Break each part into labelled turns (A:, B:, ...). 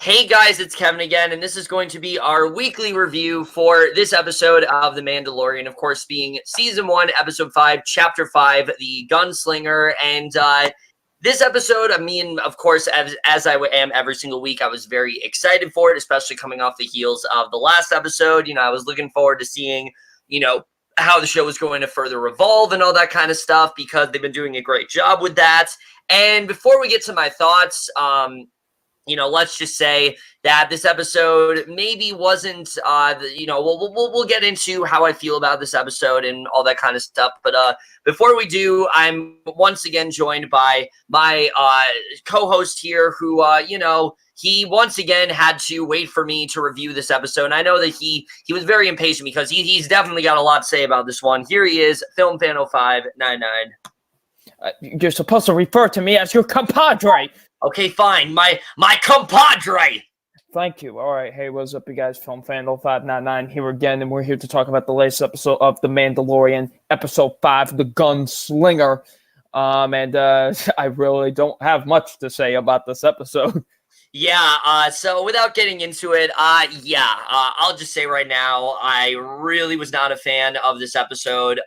A: Hey guys, it's Kevin again, and this is going to be our weekly review for this episode of The Mandalorian, of course, being Season 1, Episode 5, Chapter 5, The Gunslinger, and this episode, I mean, of course, as I am every single week, I was very excited for it, especially coming off the heels of the last episode. You know, I was looking forward to seeing, you know, how the show was going to further evolve and all that kind of stuff, because they've been doing a great job with that. And before we get to my thoughts, you know, let's just say that this episode maybe wasn't, you know, we'll get into how I feel about this episode and all that kind of stuff. But before we do, I'm once again joined by my co-host here who, you know, he once again had to wait for me to review this episode. And I know that he was very impatient because he's definitely got a lot to say about this one. Here he is, FilmFan0599.
B: You're supposed to refer to me as your compadre.
A: Okay, fine. My compadre.
B: Thank you. All right. Hey, what's up, you guys? FilmFan0599 here again, and we're here to talk about the latest episode of The Mandalorian, Episode 5, The Gunslinger. I really don't have much to say about this episode.
A: Yeah, so without getting into it, I'll just say right now, I really was not a fan of this episode.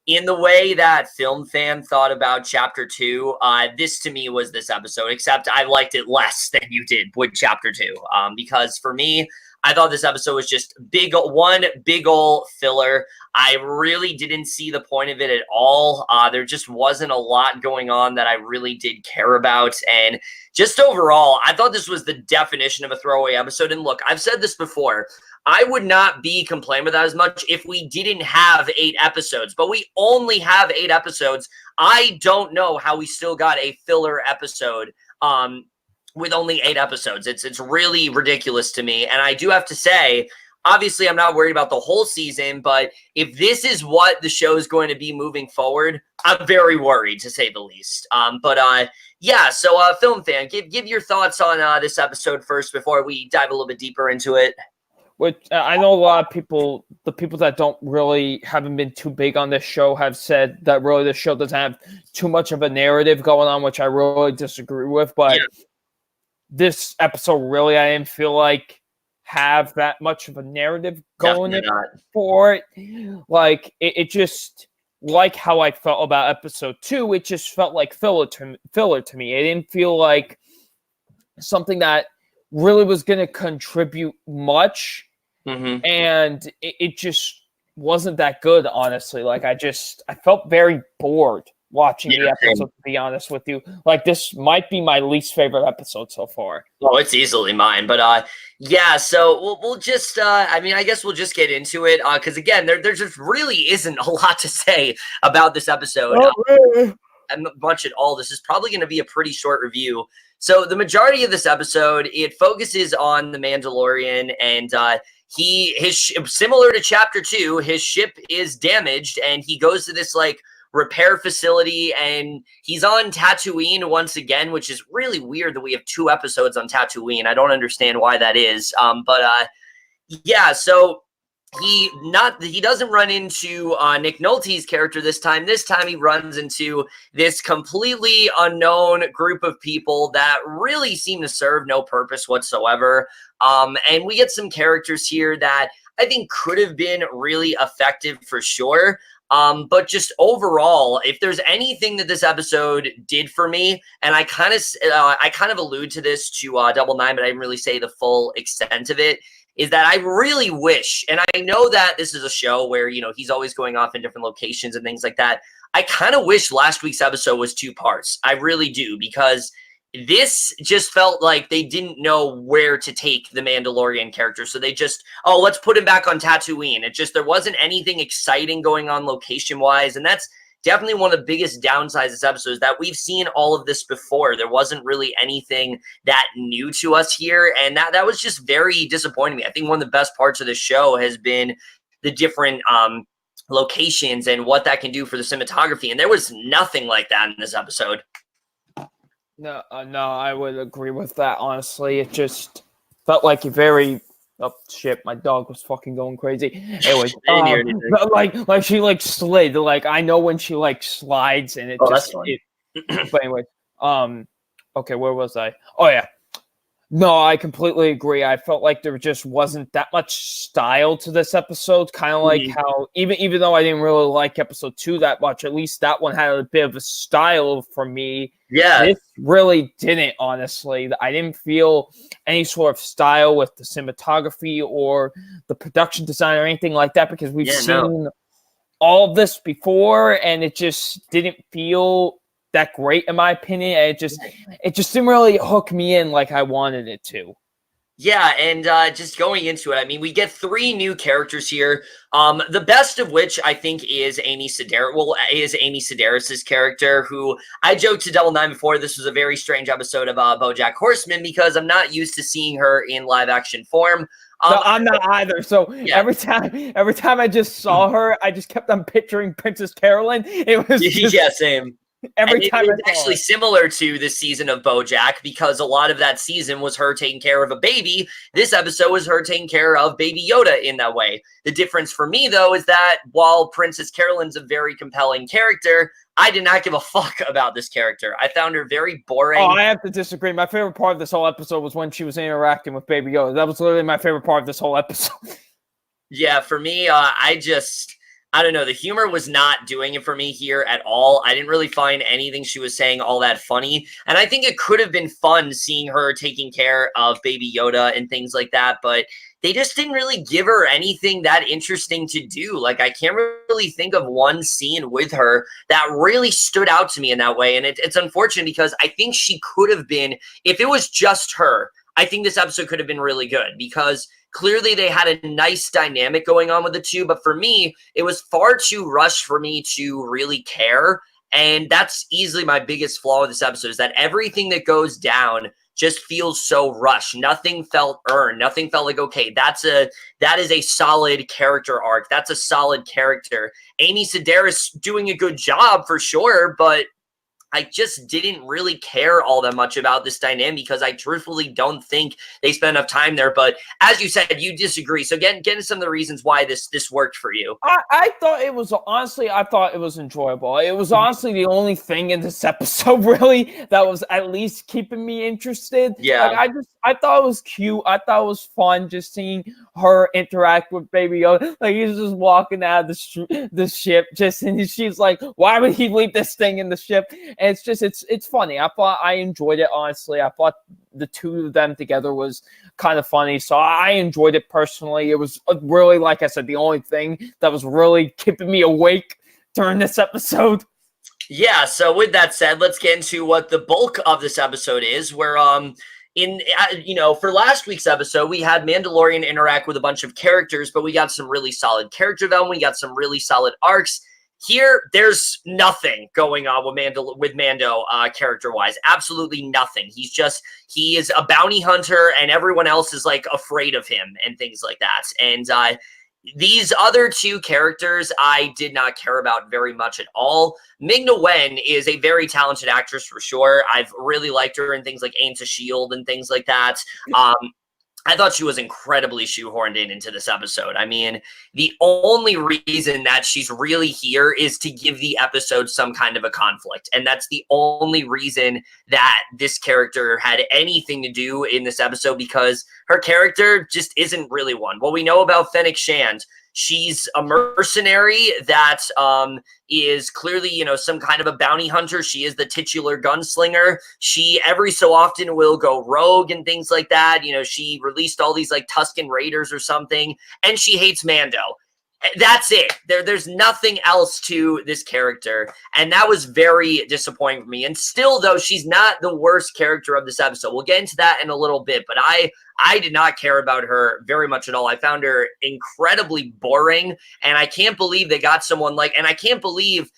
A: In the way that Film Fan thought about Chapter 2, this to me was this episode, except I liked it less than you did with Chapter 2. Because for me, I thought this episode was just one big ol' filler. I really didn't see the point of it at all. There just wasn't a lot going on that I really did care about. And just overall, I thought this was the definition of a throwaway episode. And look, I've said this before. I would not be complaining with that as much if we didn't have 8 episodes, but we only have 8 episodes. I don't know how we still got a filler episode with only 8 episodes. It's really ridiculous to me. And I do have to say, obviously, I'm not worried about the whole season, but if this is what the show is going to be moving forward, I'm very worried, to say the least. Yeah, so Film Fan, give your thoughts on this episode first before we dive a little bit deeper into it.
B: Which I know a lot of people, the people that haven't been too big on this show, have said that really this show doesn't have too much of a narrative going on, which I really disagree with. But this episode really, I didn't feel like have that much of a narrative going for it. Like it just, like how I felt about episode 2, it just felt like filler to me. It didn't feel like something that really was going to contribute much, and it just wasn't that good, honestly. Like I felt very bored watching the episode, to be honest with you. Like this might be my least favorite episode so far.
A: Oh, it's easily mine. But yeah, so we'll just I mean, I guess we'll just get into it, because again, there just really isn't a lot to say about this episode. Much at all. This is probably going to be a pretty short review. So the majority of this episode, it focuses on the Mandalorian, and similar to Chapter 2, his ship is damaged, and he goes to this like repair facility, and he's on Tatooine once again, which is really weird that we have 2 episodes on Tatooine. I don't understand why that is. Yeah, so he doesn't run into Nick Nolte's character this time. This time he runs into this completely unknown group of people that really seem to serve no purpose whatsoever. And we get some characters here that I think could have been really effective for sure. But just overall, if there's anything that this episode did for me, and I kind of allude to this to Double Nine, but I didn't really say the full extent of it, is that I really wish, and I know that this is a show where, you know, he's always going off in different locations and things like that. I kind of wish last week's episode was 2 parts. I really do, because this just felt like they didn't know where to take the Mandalorian character. So they just, let's put him back on Tatooine. There wasn't anything exciting going on location-wise, and that's definitely one of the biggest downsides of this episode, is that we've seen all of this before. There wasn't really anything that new to us here, and that was just very disappointing me. I think one of the best parts of the show has been the different locations and what that can do for the cinematography, and there was nothing like that in this episode.
B: No, I would agree with that, honestly. It just felt like a very... Oh shit! My dog was fucking going crazy. Anyways, like she like slid. Like I know when she like slides, and it just. But anyway, okay, where was I? Oh yeah. No, I completely agree. I felt like there just wasn't that much style to this episode. Kind of like how even though I didn't really like episode 2 that much, at least that one had a bit of a style for me.
A: Yeah.
B: This really didn't, honestly. I didn't feel any sort of style with the cinematography or the production design or anything like that, because we've seen all of this before, and it just didn't feel that great in my opinion. And it just didn't really hook me in like I wanted it to.
A: Yeah, and just going into it, I mean, we get 3 new characters here. The best of which I think is Amy Sedaris' character, who I joked to Double Nine before this was a very strange episode of BoJack Horseman, because I'm not used to seeing her in live action form.
B: No, I'm not either. So every time I just saw her, I just kept on picturing Princess Carolyn. It was just,
A: same.
B: Every time
A: it's actually similar to this season of BoJack, because a lot of that season was her taking care of a baby. This episode was her taking care of Baby Yoda in that way. The difference for me, though, is that while Princess Carolyn's a very compelling character, I did not give a fuck about this character. I found her very boring.
B: Oh, I have to disagree. My favorite part of this whole episode was when she was interacting with Baby Yoda. That was literally my favorite part of this whole episode.
A: Yeah, for me, I don't know. The humor was not doing it for me here at all. I didn't really find anything she was saying all that funny. And I think it could have been fun seeing her taking care of Baby Yoda and things like that. But they just didn't really give her anything that interesting to do. Like, I can't really think of one scene with her that really stood out to me in that way. And it's unfortunate, because I think she could have been, if it was just her, I think this episode could have been really good, because clearly they had a nice dynamic going on with the two, but for me, it was far too rushed for me to really care. And that's easily my biggest flaw with this episode, is that everything that goes down just feels so rushed. Nothing felt earned. Nothing felt like, okay, that is a solid character arc. That's a solid character. Amy Sedaris doing a good job for sure, but I just didn't really care all that much about this dynamic, because I truthfully don't think they spent enough time there. But as you said, you disagree. So get into some of the reasons why this worked for you.
B: I thought it was, honestly, I thought it was enjoyable. It was honestly the only thing in this episode really that was at least keeping me interested.
A: Yeah.
B: Like, I thought it was cute. I thought it was fun just seeing her interact with Baby Yoda. Like, he's just walking out of the ship, and she's like, why would he leave this thing in the ship? And it's just, it's funny. I enjoyed it, honestly. I thought the two of them together was kind of funny. So I enjoyed it personally. It was really, like I said, the only thing that was really keeping me awake during this episode.
A: Yeah, so with that said, let's get into what the bulk of this episode is, where for last week's episode, we had Mandalorian interact with a bunch of characters, but we got some really solid character development. We got some really solid arcs. Here, there's nothing going on with Mando character-wise. Absolutely nothing. He is a bounty hunter, and everyone else is, like, afraid of him and things like that. And these other 2 characters I did not care about very much at all. Ming-Na is a very talented actress for sure. I've really liked her in things like Aim to Shield and things like that. I thought she was incredibly shoehorned into this episode. I mean, the only reason that she's really here is to give the episode some kind of a conflict. And that's the only reason that this character had anything to do in this episode, because her character just isn't really one. What we know about Fennec Shand, she's a mercenary that is clearly, some kind of a bounty hunter. She is the titular gunslinger. She every so often will go rogue and things like that. She released all these like Tusken Raiders or something, and she hates Mando. That's it. There's nothing else to this character, and that was very disappointing for me. And still, though, she's not the worst character of this episode. We'll get into that in a little bit, but I did not care about her very much at all. I found her incredibly boring, and I can't believe they got someone and I can't believe,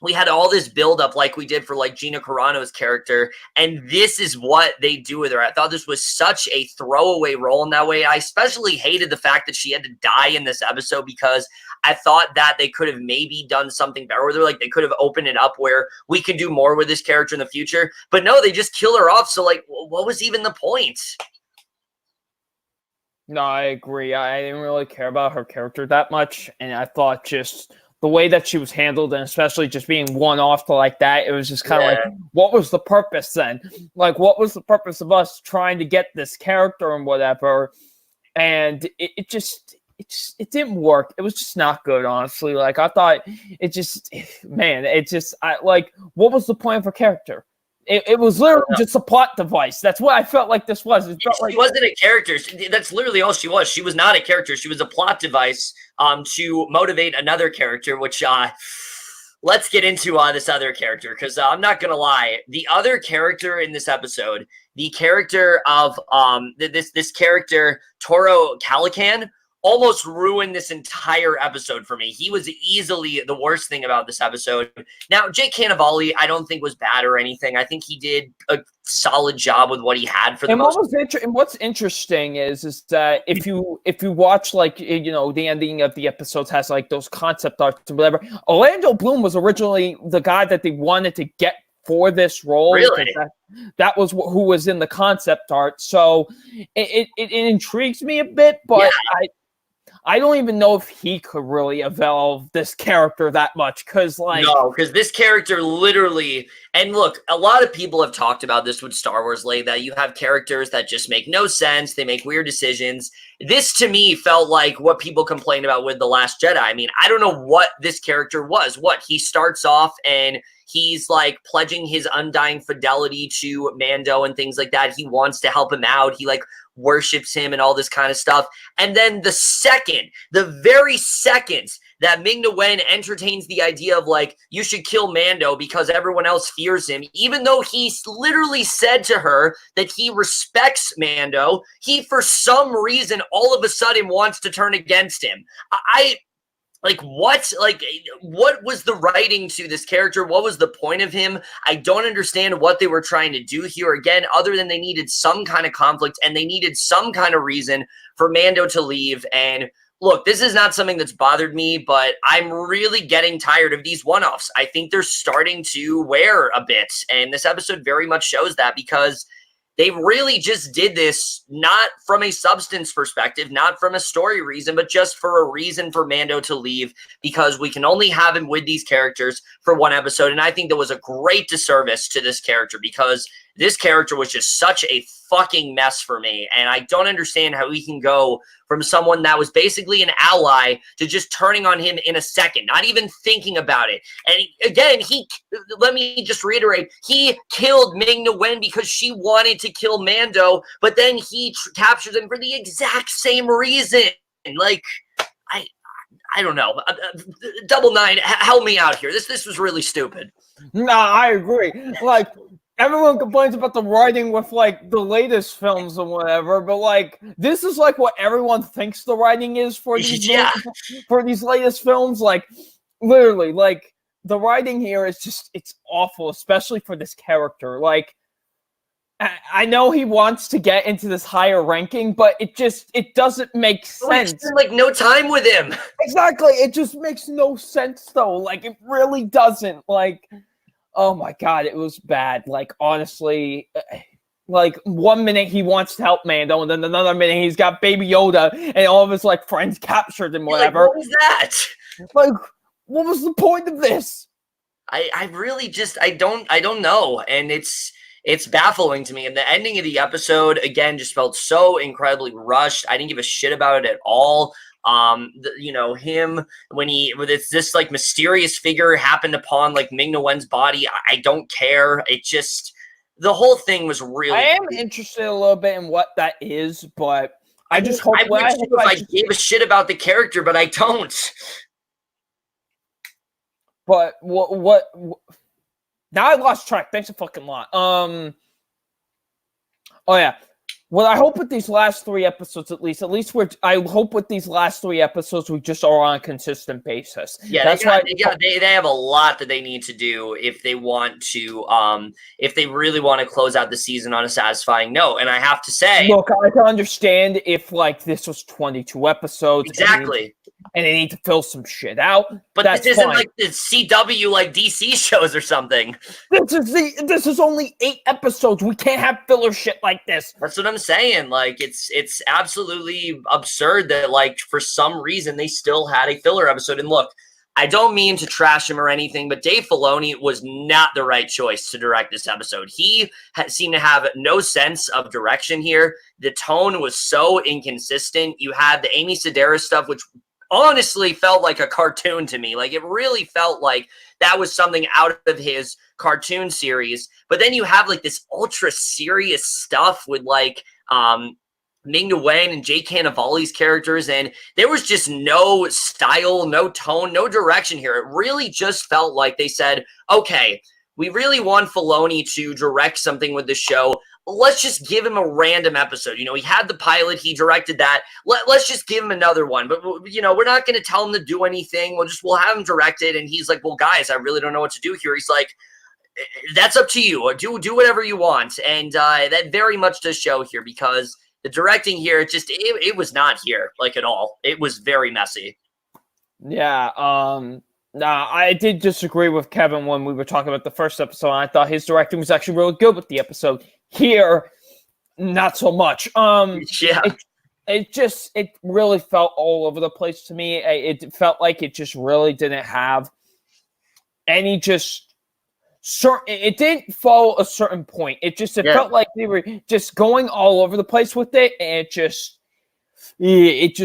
A: we had all this buildup like we did for like Gina Carano's character, and this is what they do with her. I thought this was such a throwaway role in that way. I especially hated the fact that she had to die in this episode, because I thought that they could have maybe done something better with her. Like, they could have opened it up where we could do more with this character in the future. But no, they just kill her off. So, like, what was even the point?
B: No, I agree. I didn't really care about her character that much, and I thought just the the way that she was handled, and especially just being one off to like that, it was just kind of like, what was the purpose then? Like, what was the purpose of us trying to get this character and whatever? And it didn't work. It was just not good, honestly. Like, I thought what was the point of her character? It was literally just a plot device. That's what I felt like this was. It felt
A: she wasn't a character. That's literally all she was. She was not a character. She was a plot device to motivate another character, which let's get into this other character, because I'm not going to lie. The other character in this episode, the character of this character, Toro Calican, almost ruined this entire episode for me. He was easily the worst thing about this episode. Now, Jake Cannavale, I don't think was bad or anything. I think he did a solid job with what he had for the most part.
B: And what's interesting is that if you watch, like, you know, the ending of the episodes has like those concept arts or whatever. Orlando Bloom was originally the guy that they wanted to get for this role.
A: Really?
B: That was who was in the concept art. So it intrigues me a bit, but yeah. I don't even know if he could really evolve this character that much, because
A: this character literally, and look, a lot of people have talked about this with Star Wars lately, that you have characters that just make no sense, they make weird decisions. This to me felt like what people complained about with The Last Jedi. I mean, I don't know what this character was. What, he starts off and he's like pledging his undying fidelity to Mando and things like that. He wants to help him out. He like worships him and all this kind of stuff. And then the very second that Ming-Na entertains the idea of like, you should kill Mando because everyone else fears him, even though he literally said to her that he respects Mando, he for some reason all of a sudden wants to turn against him. What was the writing to this character? What was the point of him? I don't understand what they were trying to do here. Again, other than they needed some kind of conflict and they needed some kind of reason for Mando to leave. And look, this is not something that's bothered me, but I'm really getting tired of these one-offs. I think they're starting to wear a bit. And this episode very much shows that, because they really just did this not from a substance perspective, not from a story reason, but just for a reason for Mando to leave, because we can only have him with these characters for one episode. And I think that was a great disservice to this character, because this character was just such a fucking mess for me. And I don't understand how he can go from someone that was basically an ally to just turning on him in a second, not even thinking about it. And again, let me just reiterate, he killed Ming-Na because she wanted to kill Mando, but then he captures him for the exact same reason. Like, I don't know. Double Nine, help me out here. This was really stupid.
B: Nah, I agree. Like, everyone complains about the writing with, like, the latest films and whatever, but, like, this is, like, what everyone thinks the writing is for these for these latest films. Like, literally, like, the writing here is just, it's awful, especially for this character. Like, I know he wants to get into this higher ranking, but it doesn't make sense.
A: We spend, like, no time with him.
B: Exactly. It just makes no sense, though. Like, it really doesn't. Like, oh my God, it was bad. Like, honestly, like, 1 minute he wants to help Mando, and then another minute he's got Baby Yoda and all of his, like, friends captured and whatever.
A: Like, what was that?
B: Like, what was the point of this?
A: I really just, I don't know. And it's baffling to me. And the ending of the episode, again, just felt so incredibly rushed. I didn't give a shit about it at all. Him when this like mysterious figure happened upon like Ming-Na Wen's body. I don't care. It just, the whole thing was really.
B: I am interested a little bit in what that is, but I just hope.
A: I gave a shit about the character, but I don't.
B: But what? Now I lost track. Thanks a fucking lot. Oh yeah. Well, I hope with these last 3 episodes, at least I hope with these last 3 episodes, we just are on a consistent basis.
A: Yeah, they have a lot that they need to do if they want to, if they really want to close out the season on a satisfying note. And I have to say,
B: look, I can understand if like this was 22 episodes,
A: exactly,
B: and they need to fill some shit out.
A: But this isn't like the CW like DC shows or something.
B: This is only 8 episodes. We can't have filler shit like this.
A: That's what I'm saying. Like, it's absolutely absurd that, like, for some reason they still had a filler episode. And look, I don't mean to trash him or anything, but Dave Filoni was not the right choice to direct this episode. He seemed to have no sense of direction here. The tone was so inconsistent. You had the Amy Sedaris stuff, which honestly felt like a cartoon to me. Like, it really felt like that was something out of his cartoon series. But then you have like this ultra serious stuff with like Ming-Na and Jake Cannavale's characters, and there was just no style, no tone, no direction here. It really just felt like they said, okay, we really want Filoni to direct something with the show. Let's just give him a random episode. You know, he had the pilot, he directed that. Let's just give him another one. But, you know, we're not going to tell him to do anything. We'll have him direct it. And he's like, well, guys, I really don't know what to do here. He's like, that's up to you. Do whatever you want. And that very much does show here, because the directing here, it was not here, like, at all. It was very messy.
B: Yeah, I did disagree with Kevin when we were talking about the first episode. I thought his directing was actually really good with the episode. Here, not so much.
A: Yeah.
B: It really felt all over the place to me. It felt like it just really didn't have any it didn't follow a certain point. It felt like they were just going all over the place with it, and it just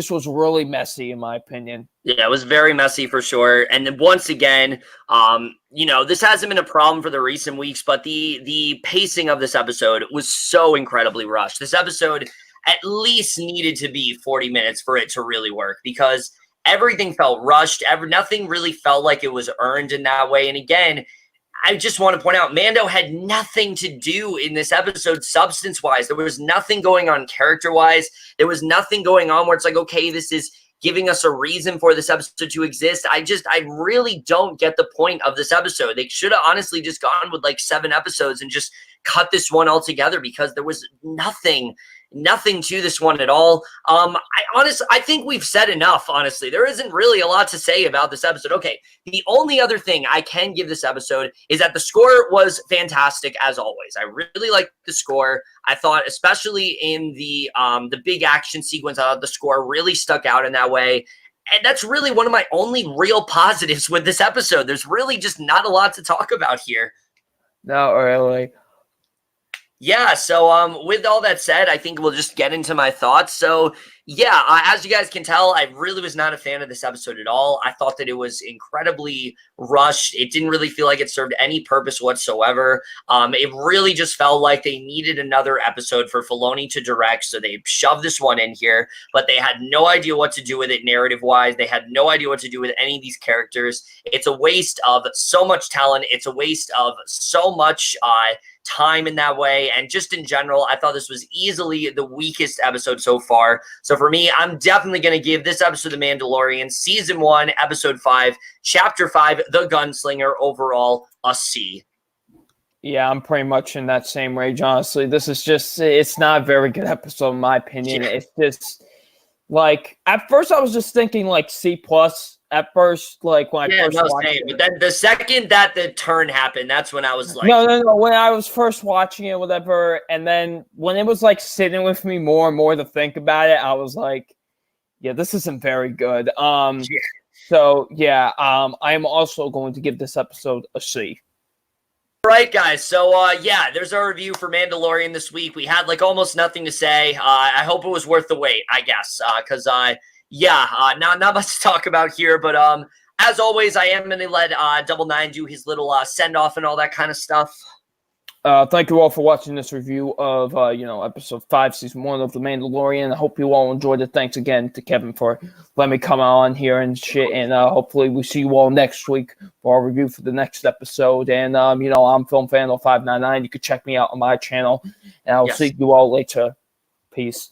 B: was really messy, in my opinion.
A: Yeah, it was very messy for sure. And then once again, you know, this hasn't been a problem for the recent weeks, but the pacing of this episode was so incredibly rushed. This episode at least needed to be 40 minutes for it to really work, because everything felt rushed. Nothing really felt like it was earned in that way. And again, I just want to point out, Mando had nothing to do in this episode substance-wise. There was nothing going on character-wise. There was nothing going on where it's like, okay, this is giving us a reason for this episode to exist. I really don't get the point of this episode. They should have honestly just gone with like 7 episodes and just cut this one all together, because there was nothing to this one at all. I think we've said enough, honestly. There isn't really a lot to say about this episode. Okay, the only other thing I can give this episode is that the score was fantastic, as always. I really liked the score. I thought, especially in the big action sequence, I thought the score really stuck out in that way. And that's really one of my only real positives with this episode. There's really just not a lot to talk about here.
B: Not really.
A: Yeah, so with all that said, I think we'll just get into my thoughts. So, yeah, as you guys can tell, I really was not a fan of this episode at all. I thought that it was incredibly rushed. It didn't really feel like it served any purpose whatsoever. It really just felt like they needed another episode for Filoni to direct, so they shoved this one in here, but they had no idea what to do with it narrative-wise. They had no idea what to do with any of these characters. It's a waste of so much talent. It's a waste of so much time in that way, and just in general, I thought this was easily the weakest episode so far. So for me, I'm definitely going to give this episode, The Mandalorian, Season 1, Episode 5, Chapter 5, The Gunslinger, overall, a C.
B: Yeah, I'm pretty much in that same range, honestly. This is it's not a very good episode, in my opinion. Yeah. It's just, like, at first I was just thinking, like, C+. At first, like, when I first watched it.
A: But then the second that the turn happened, that's when I was like...
B: No. When I was first watching it, whatever, and then when it was, like, sitting with me more and more to think about it, I was like, yeah, this isn't very good. So, yeah, I am also going to give this episode a C.
A: All right, guys. So, yeah, there's our review for Mandalorian this week. We had, like, almost nothing to say. I hope it was worth the wait, I guess, because not much to talk about here, but as always, I am going to let Double Nine do his little send-off and all that kind of stuff.
B: Thank you all for watching this review of, Episode 5, Season 1 of The Mandalorian. I hope you all enjoyed it. Thanks again to Kevin for letting me come on here and shit, and hopefully we see you all next week for our review for the next episode. And, I'm FilmFan0599. You can check me out on my channel, and I'll see you all later. Peace.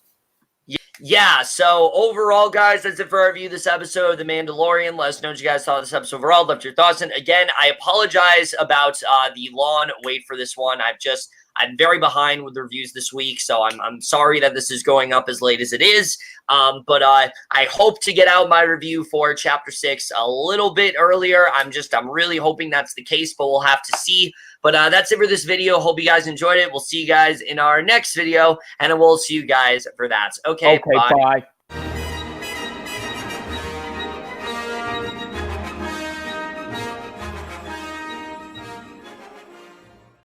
A: Yeah, so overall, guys, that's it for our review of this episode of The Mandalorian. Let us know what you guys thought of this episode overall. Left your thoughts. And again, I apologize about the long wait for this one. I'm very behind with the reviews this week, so I'm sorry that this is going up as late as it is. But I hope to get out my review for Chapter 6 a little bit earlier. I'm really hoping that's the case, but we'll have to see. But that's it for this video. Hope you guys enjoyed it. We'll see you guys in our next video, and we'll see you guys for that. Okay, bye.